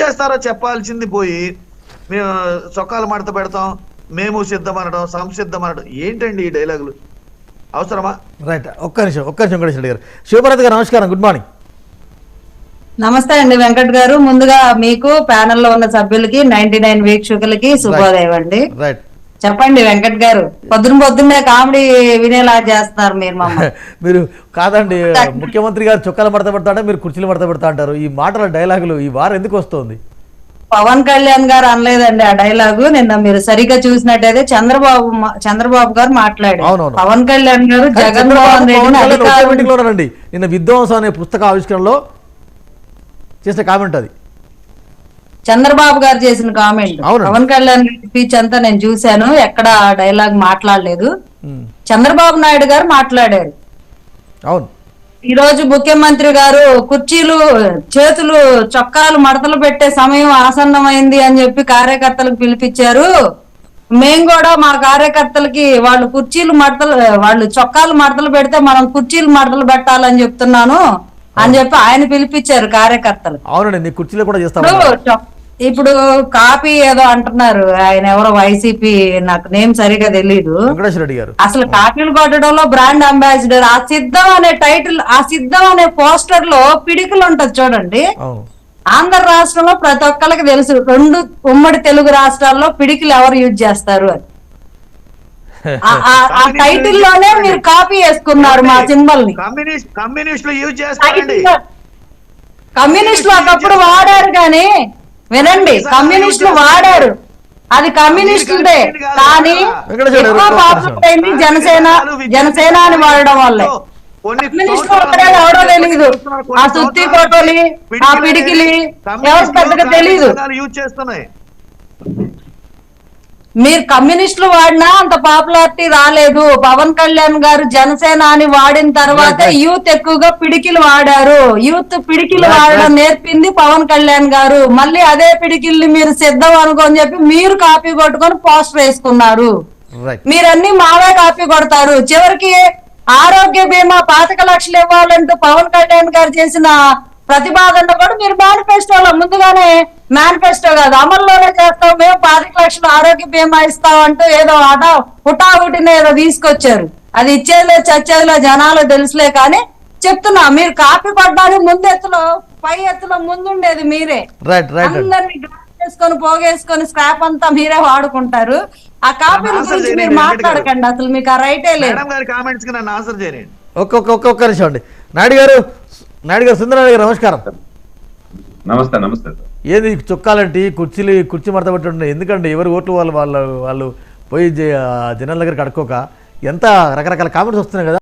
చేస్తారో చెప్పాల్సింది పోయి మేము చొక్కాలు మడత పెడతాం, మేము సిద్ధం అనడం, సంసిద్ధం అనడం, ఏంటండి ఈ డైలాగులు అవసరమా? రైట్, ఒక్క నిమిషం వెంకటేశ్వర గారు. శివభారతి గారు నమస్కారం, గుడ్ మార్నింగ్. నమస్తే అండి వెంకట్ గారు. ముందుగా మీకు ప్యానెల్లో ఉన్న సభ్యులకి 99 వీక్షకులకి శుభోదయం అండి. రైట్, చెప్పండి వెంకట్ గారు, పొద్దున్నే కామెడీ వినేలా చేస్తున్నారు మీరు మమ్మల్ని. మీరు కాదండి, ముఖ్యమంత్రి గారు చొక్కాలు మడత పెడతా అంటే మీరు కుర్చీలు మడత పెడతా అంటారు. ఈ మాటల డైలాగులు ఈ వారం ఎందుకు వస్తుంది? పవన్ కళ్యాణ్ గారు అనలేదండి ఆ డైలాగు. నిన్న మీరు సరిగ్గా చూసినట్టయితే చంద్రబాబు గారు మాట్లాడారు. పవన్ కళ్యాణ్ గారు జగన్మోహన్ రెడ్డి నిన్న విధ్వంసం అనే పుస్తక ఆవిష్కరణలో చేసిన కామెంట్ అది చంద్రబాబు గారు చేసిన కామెంట్. పవన్ కళ్యాణ్ స్పీచ్ అంతా నేను చూశాను, ఎక్కడ డైలాగ్ మాట్లాడలేదు. చంద్రబాబు నాయుడు గారు మాట్లాడారు. అవును, ఈ రోజు ముఖ్యమంత్రి గారు కుర్చీలు చేతులు చొక్కాలు మడతలు పెట్టే సమయం ఆసన్నమైంది అని చెప్పి కార్యకర్తలకు పిలిపించారు. మేము కూడా మా కార్యకర్తలకి వాళ్ళు చొక్కాలు మడతలు పెడితే మనం కుర్చీలు మడతలు పెట్టాలని చెప్తున్నాను అని చెప్పి ఆయన పిలిపించారు కార్యకర్తలు. అవునండి, నీ కుర్చీలో కూడా చేస్తాం. ఇప్పుడు కాపీ ఏదో అంటున్నారు, ఆయన ఎవరో వైసీపీ, నాకు నేమ్ సరిగా తెలీదు. అసలు కాపీలు కొట్టడంలో బ్రాండ్ అంబాసిడర్. ఆ సిద్ధం అనే టైటిల్, ఆ సిద్ధం అనే పోస్టర్ లో పిడికలు ఉంటది చూడండి. ఆంధ్ర రాష్ట్రంలో ప్రతి ఒక్కరికి తెలుసు, 2 ఉమ్మడి తెలుగు రాష్ట్రాల్లో పిడికిలు ఎవరు యూజ్ చేస్తారు అని. ఆ టైటిల్ లోనే మీరు కాపీ చేసుకున్నారు మా సింబల్ ని. కమ్యూనిస్టులు ఒకప్పుడు వాడారు కానీ, వినండి, కమ్యూనిస్టులు వాడారు, అది కమ్యూనిస్టులదే. కానీ ఎక్కువ పాపులర్ అయింది జనసేన అని వాడడం వల్లే. కమ్యూనిస్టులు వాడారు ఎవరో తెలీదు. ఆ సుత్తి కోటోలి, ఆ పిడికిలి ఎవరు పెద్దగా తెలీదు. మీరు కమ్యూనిస్టులు వాడినా అంత పాపులారిటీ రాలేదు. పవన్ కళ్యాణ్ గారు జనసేన అని వాడిన తర్వాత యూత్ ఎక్కువగా పిడికిలు వాడారు. యూత్ పిడికిలు వాడడం నేర్పింది పవన్ కళ్యాణ్ గారు. మళ్ళీ అదే పిడికిల్ని మీరు సిద్ధం అనుకోని చెప్పి మీరు కాపీ కొట్టుకొని పోస్టర్ వేసుకున్నారు. మీరన్నీ మావే కాపీ కొడతారు. చివరికి ఆరోగ్య బీమా 25 లక్షలు ఇవ్వాలంటూ పవన్ కళ్యాణ్ గారు చేసిన ప్రతిపాదన కూడా మీరు మేనిఫెస్టోలో ముందుగానే, మేనిఫెస్టో కాదు అమల్లోనే చేస్తాం, మేము 25 లక్షలు ఆరోగ్య బీమా ఇస్తాం అంటూ ఏదో హుటాహుటిని ఏదో తీసుకొచ్చారు. అది ఇచ్చేదిలే చచ్చేదిలో జనాలు తెలుసులే. కానీ చెప్తున్నా, మీరు కాపీ పడ్డానికి ముందెత్తులో పై ఎత్తులో ముందుండేది మీరే. అందరినీ చేసుకొని పోగేసుకొని స్క్రాప్ అంతా మీరే వాడుకుంటారు. ఆ కాపీల గురించి మీరు మాట్లాడకండి, అసలు మీకు ఆ రైటే లేదు. ఒక్క నిమిషం అండి. నాయుడు గారు సుందరరావు గారు నమస్కారం. నమస్తే. ఏది చొక్కాలంటే కుర్చీ మడత పెట్టి ఎందుకండి? ఎవరు ఓట్లు వాళ్ళు పోయి జనాల దగ్గరికి అడుక్కోక ఎంత రకరకాల కామెంట్స్ వస్తున్నాయి కదా.